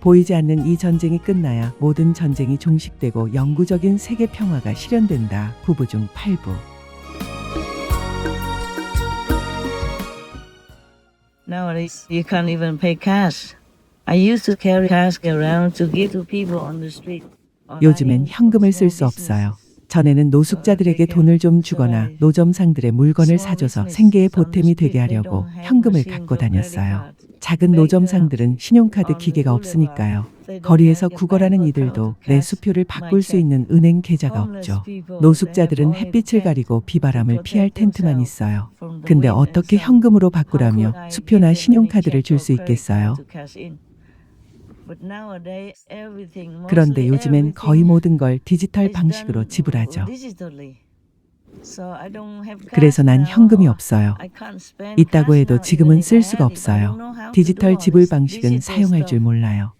보이지 않는 이 전쟁이 끝나야 모든 전쟁이 종식되고 영구적인 세계 평화가 실현된다. 9부 중 8부. Nowadays, you can't even pay cash. I used to carry cash around to give to people on the street. 요즘엔 현금을 쓸 수 없어요. 전에는 노숙자들에게 돈을 좀 주거나 노점상들의 물건을 사줘서 생계의 보탬이 되게 하려고 현금을 갖고 다녔어요. 작은 노점상들은 신용카드 기계가 없으니까요. 거리에서 구걸하는 이들도 내 수표를 바꿀 수 있는 은행 계좌가 없죠. 노숙자들은 햇빛을 가리고 비바람을 피할 텐트만 있어요. 근데 어떻게 현금으로 바꾸라며 수표나 신용카드를 줄 수 있겠어요? 그런데 요즘엔 거의 모든 걸 디지털 방식으로 지불하죠. 그래서 난 현금이 없어요. 있다고 해도 지금은 쓸 수가 없어요. 디지털 지불 방식은 사용할 줄 몰라요.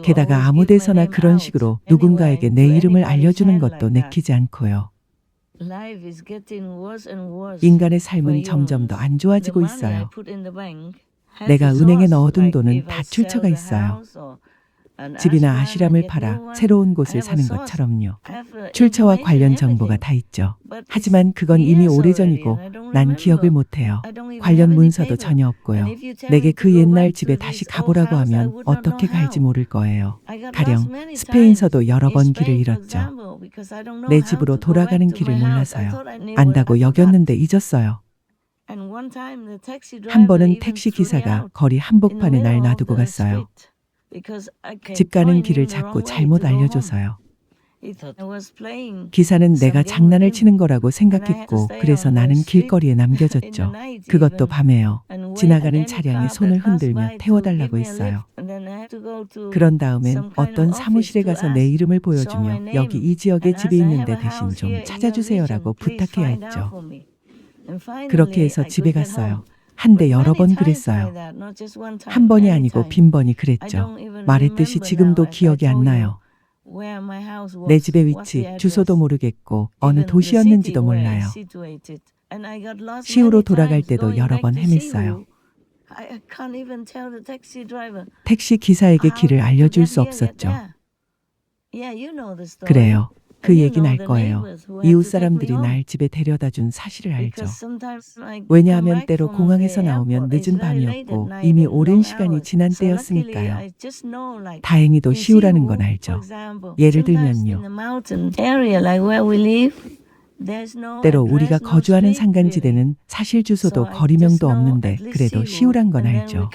게다가 아무 데서나 그런 식으로 누군가에게 내 이름을 알려주는 것도 내키지 않고요. 인간의 삶은 점점 더 안 좋아지고 있어요. 내가 은행에 넣어둔 돈은 다 출처가 있어요. 집이나 아시람을 팔아 새로운 곳을 사는 것처럼요. 출처와 관련 정보가 다 있죠. 하지만 그건 이미 오래전이고 난 기억을 못해요. 관련 문서도 전혀 없고요. 내게 그 옛날 집에 다시 가보라고 하면 어떻게 갈지 모를 거예요. 가령 스페인서도 여러 번 길을 잃었죠. 내 집으로 돌아가는 길을 몰라서요. 안다고 여겼는데 잊었어요. 한 번은 택시 기사가 거리 한복판에 날 놔두고 갔어요. 집 가는 길을 자꾸 잘못 알려줘서요. 기사는 내가 장난을 치는 거라고 생각했고 그래서 나는 길거리에 남겨졌죠. 그것도 밤에요. 지나가는 차량에 손을 흔들며 태워달라고 했어요. 그런 다음엔 어떤 사무실에 가서 내 이름을 보여주며 여기 이 지역에 집이 있는데 대신 좀 찾아주세요라고 부탁해야 했죠. 그렇게 해서 집에 갔어요. 한데 여러 번 그랬어요. 한 번이 아니고 빈번히 그랬죠. 말했듯이 지금도 기억이 안 나요. 내 집의 위치, 주소도 모르겠고 어느 도시였는지도 몰라요. 시우로 돌아갈 때도 여러 번 헤맸어요. 택시 기사에게 길을 알려줄 수 없었죠. 그래요. 그 얘기는 알 거예요. 이웃 사람들이 날 집에 데려다 준 사실을 알죠. 왜냐하면 때로 공항에서 나오면 늦은 밤이었고 이미 오랜 시간이 지난 때였으니까요. 다행히도 시우라는 건 알죠. 예를 들면요. 때로 우리가 거주하는 산간지대는 사실 주소도 거리명도 없는데 그래도 시우란 건 알죠.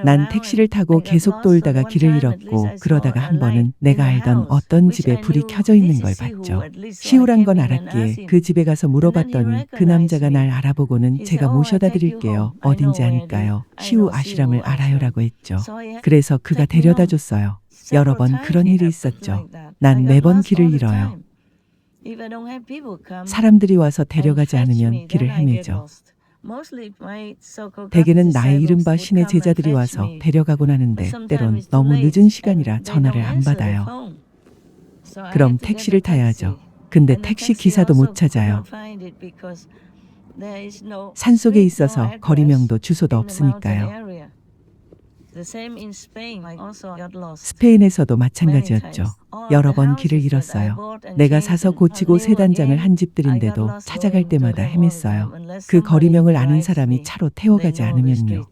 난 택시를 타고 계속 돌다가 길을 잃었고 그러다가 한 번은 내가 알던 어떤 집에 불이 켜져 있는 걸 봤죠. 시우란 건 알았기에 그 집에 가서 물어봤더니 그 남자가 날 알아보고는 제가 모셔다 드릴게요. 어딘지 아니까요. 시우 아시람을 알아요라고 했죠. 그래서 그가 데려다 줬어요. 여러 번 그런 일이 있었죠. 난 매번 길을 잃어요. 사람들이 와서 데려가지 않으면 길을 헤매죠. 대개는 나의 이른바 신의 제자들이 와서 데려가곤 하는데 때론 너무 늦은 시간이라 전화를 안 받아요. 그럼 택시를 타야죠. 근데 택시 기사도 못 찾아요. 산속에 있어서 거리명도 주소도 없으니까요. 스페인에서도 마찬가지였죠. 여러 번 길을 잃었어요. 내가 사서 고치고 새 단장을 한 집들인데도 찾아갈 때마다 헤맸어요. 그 거리명을 아는 사람이 차로 태워가지 않으면요.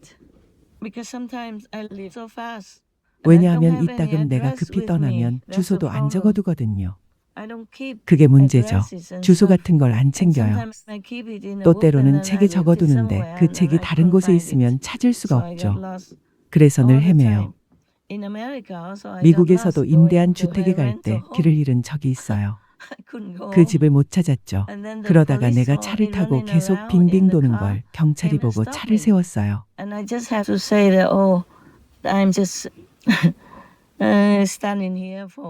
왜냐하면 이따금 내가 급히 떠나면 주소도 안 적어두거든요. 그게 문제죠. 주소 같은 걸 안 챙겨요. 또 때로는 책에 적어두는데 그 책이 다른 곳에 있으면 찾을 수가 없죠. 그래서 늘 헤매요. 미국에서도 임대한 주택에 갈 때 길을 잃은 적이 있어요. 그 집을 못 찾았죠. 그러다가 내가 차를 타고 계속 빙빙 도는 걸 경찰이 보고 차를 세웠어요.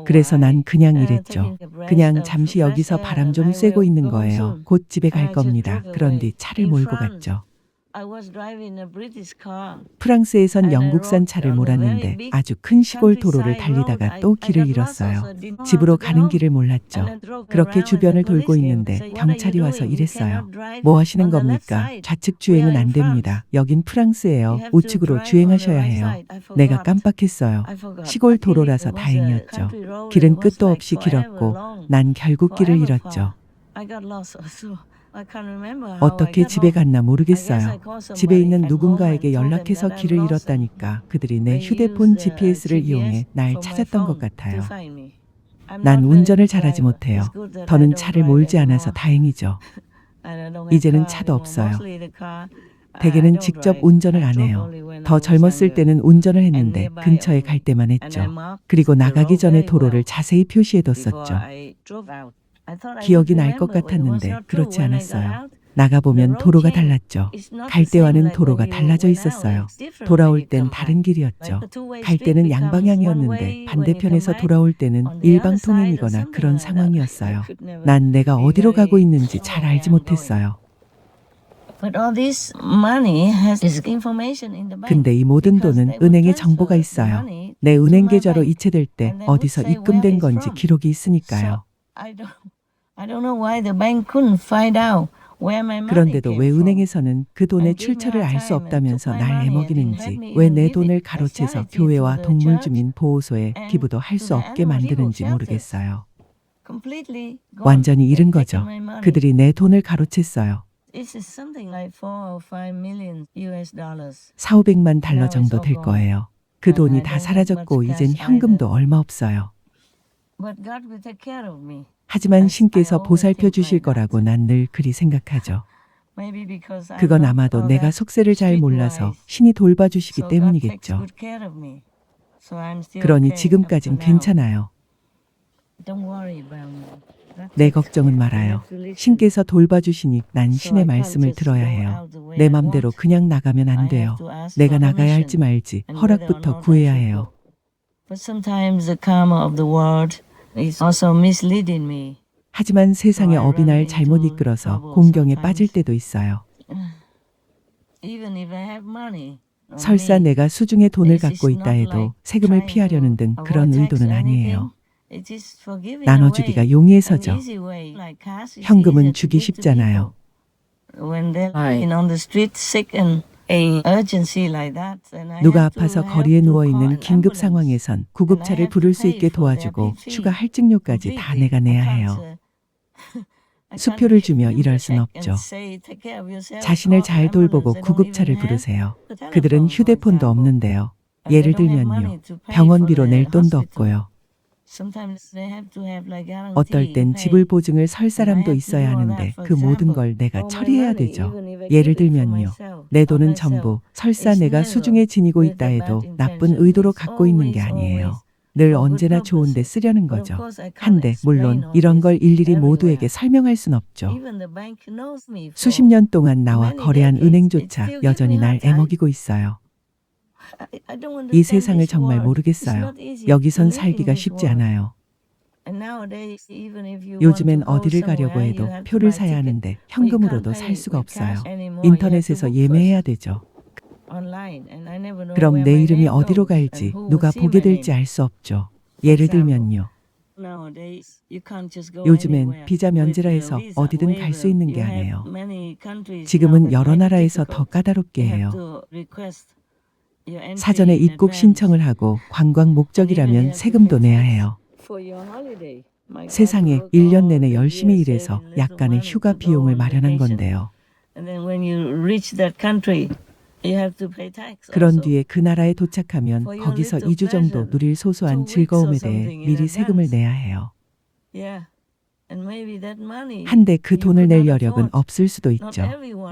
그래서 난 그냥 이랬죠. 그냥 잠시 여기서 바람 좀 쐬고 있는 거예요. 곧 집에 갈 겁니다. 그런 뒤 차를 몰고 갔죠. I was driving a British car. 프랑스에선 영국산 차를 몰았는데 아주 큰 시골 도로를 달리다가 또 길을 잃었어요. 집으로 가는 길을 몰랐죠. 그렇게 주변을 돌고 있는데 경찰이 와서 이랬어요. 뭐 하시는 겁니까? 좌측 주행은 안 됩니다. 여긴 프랑스예요. 우측으로 주행하셔야 해요. 내가 깜빡했어요. 시골 도로라서 다행이었죠. 길은 끝도 없이 길었고 난 결국 길을 잃었죠. 어떻게 집에 갔나 모르겠어요. 집에 있는 누군가에게 연락해서 길을 잃었다니까 그들이 내 휴대폰 GPS를 이용해 날 찾았던 것 같아요. 난 운전을 잘하지 못해요. 더는 차를 몰지 않아서 다행이죠. 이제는 차도 없어요. 대개는 직접 운전을 안 해요. 더 젊었을 때는 운전을 했는데 근처에 갈 때만 했죠. 그리고 나가기 전에 도로를 자세히 표시해뒀었죠. 기억이 날 것 같았는데 그렇지 않았어요. 나가보면 도로가 달랐죠. 갈 때와는 도로가 달라져 있었어요. 돌아올 땐 다른 길이었죠. 갈 때는 양방향이었는데 반대편에서 돌아올 때는 일방통행이거나 그런 상황이었어요. 난 내가 어디로 가고 있는지 잘 알지 못했어요. 근데 이 모든 돈은 은행에 정보가 있어요. 내 은행 계좌로 이체될 때 어디서 입금된 건지 기록이 있으니까요. 그런데도 왜 은행에서는 그 돈의 출처를 알 수 없다면서 날 애먹이는지, 왜 내 돈을 가로채서 교회와 동물주민 보호소에 기부도 할 수 없게 만드는지 모르겠어요. 완전히 잃은 거죠. 그들이 내 돈을 가로챘어요. 4, 500만 달러 정도 될 거예요. 그 돈이 다 사라졌고 이젠 현금도 얼마 없어요. 하지만 신께서 보살펴 주실 거라고 난 늘 그리 생각하죠. 그건 아마도 내가 속세를 잘 몰라서 신이 돌봐주시기 때문이겠죠. 그러니 지금까진 괜찮아요. 내 걱정은 말아요. 신께서 돌봐주시니 난 신의 말씀을 들어야 해요. 내 맘대로 그냥 나가면 안 돼요. 내가 나가야 할지 말지 허락부터 구해야 해요. 하지만 세상의 업이 날 잘못 이끌어서 공경에 빠질 때도 있어요. 설사 내가 수중에 돈을 갖고 있다 해도 세금을 피하려는 등 그런 의도는 아니에요. 나눠주기가 용이해서죠. 현금은 주기 쉽잖아요. 누가 아파서 거리에 누워있는 긴급 상황에선 구급차를 부를 수 있게 도와주고 추가 할증료까지 다 내가 내야 해요. 수표를 주며 이럴 순 없죠. 자신을 잘 돌보고 구급차를 부르세요. 그들은 휴대폰도 없는데요. 예를 들면요. 병원비로 낼 돈도 없고요. 어떨 땐 집을 보증을 설 사람도 있어야 하는데 그 모든 걸 내가 처리해야 되죠. 예를 들면요. 내 돈은 전부 설사 내가 수중에 지니고 있다 해도 나쁜 의도로 갖고 있는 게 아니에요. 늘 언제나 좋은 데 쓰려는 거죠. 한데 물론 이런 걸 일일이 모두에게 설명할 순 없죠. 수십 년 동안 나와 거래한 은행조차 여전히 날 애먹이고 있어요. 이 세상을 정말 모르겠어요. 여기선 살기가 쉽지 않아요. 요즘엔 어디를 가려고 해도 표를 사야 하는데 현금으로도 살 수가 없어요. 인터넷에서 예매해야 되죠. 그럼 내 이름이 어디로 갈지 누가 보게 될지 알 수 없죠. 예를 들면요. 요즘엔 비자 면제라 해서 어디든 갈 수 있는 게 아니에요. 지금은 여러 나라에서 더 까다롭게 해요. 사전에 입국 신청을 하고 관광 목적이라면 세금도 내야 해요. 세상에 1년 내내 열심히 일해서 약간의 휴가 비용을 마련한 건데요. 그런 뒤에 그 나라에 도착하면 거기서 2주 정도 누릴 소소한 즐거움에 대해 미리 세금을 내야 해요. 한데 그 돈을 낼 여력은 없을 수도 있죠.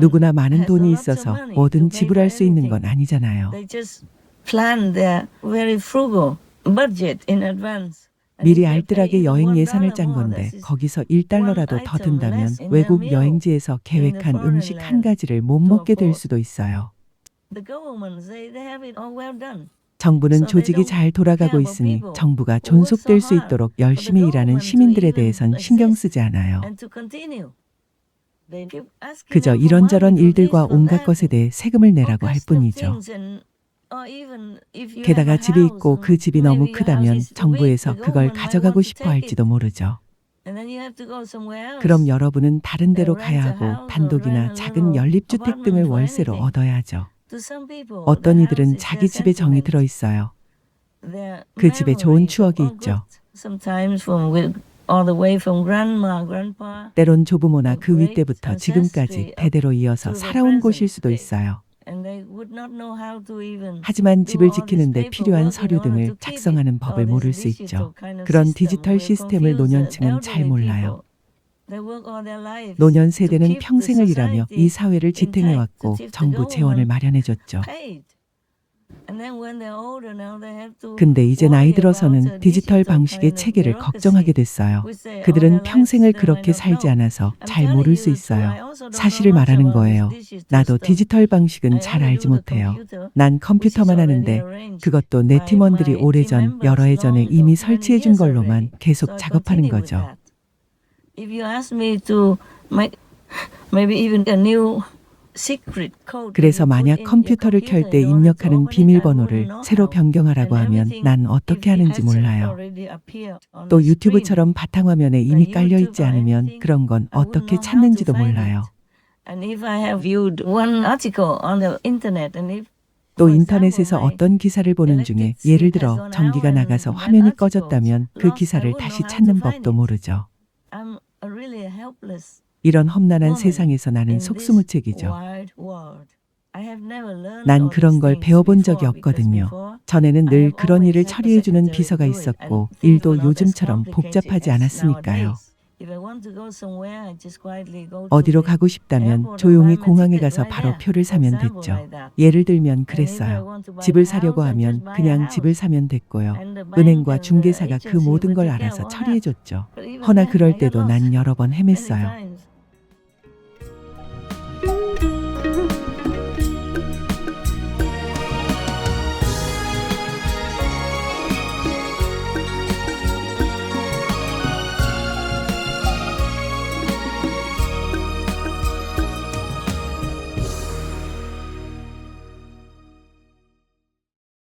누구나 많은 돈이 있어서 뭐든 지불할 수 있는 건 아니잖아요. 미리 알뜰하게 여행 예산을 짠 건데 거기서 1달러라도 더 든다면 외국 여행지에서 계획한 음식 한 가지를 못 먹게 될 수도 있어요. 정부는 조직이 잘 돌아가고 있으니 정부가 존속될 수 있도록 열심히 일하는 시민들에 대해선 신경 쓰지 않아요. 그저 이런저런 일들과 온갖 것에 대해 세금을 내라고 할 뿐이죠. 게다가 집이 있고 그 집이 너무 크다면 정부에서 그걸 가져가고 싶어 할지도 모르죠. 그럼 여러분은 다른 데로 가야 하고 단독이나 작은 연립주택 등을 월세로 얻어야 하죠. 어떤 이들은 자기 집에 정이 들어 있어요. 그 집에 좋은 추억이 있죠. 때론 조부모나 그 윗대부터 지금까지 대대로 이어서 살아온 곳일 수도 있어요. 하지만 집을 지키는데 필요한 서류 등을 작성하는 법을 모를 수 있죠. 그런 디지털 시스템을 노년층은 잘 몰라요. 노년 세대는 평생을 일하며 이 사회를 지탱해왔고 정부 재원을 마련해줬죠. 근데 이제 나이 들어서는 디지털 방식의 체계를 걱정하게 됐어요. 그들은 평생을 그렇게 살지 않아서 잘 모를 수 있어요. 사실을 말하는 거예요. 나도 디지털 방식은 잘 알지 못해요. 난 컴퓨터만 하는데 그것도 내 팀원들이 오래전 여러 해 전에 이미 설치해 준 걸로만 계속 작업하는 거죠. 그래서 만약 컴퓨터를 켤 때 입력하는 비밀번호를 새로 변경하라고 하면 난 어떻게 하는지 몰라요. 또 유튜브처럼 바탕화면에 이미 깔려 있지 않으면 그런 건 어떻게 찾는지도 몰라요. 또 인터넷에서 어떤 기사를 보는 중에 예를 들어 전기가 나가서 화면이 꺼졌다면 그 기사를 다시 찾는 법도 모르죠. 이런 험난한 세상에서 나는 속수무책이죠. 난 그런 걸 배워본 적이 없거든요. 전에는 늘 그런 일을 처리해주는 비서가 있었고 일도 요즘처럼 복잡하지 않았으니까요. 어디로 가고 싶다면 조용히 공항에 가서 바로 표를 사면 됐죠. 예를 들면 그랬어요. 집을 사려고 하면 그냥 집을 사면 됐고요. 은행과 중개사가 그 모든 걸 알아서 처리해줬죠. 허나 그럴 때도 난 여러 번 헤맸어요.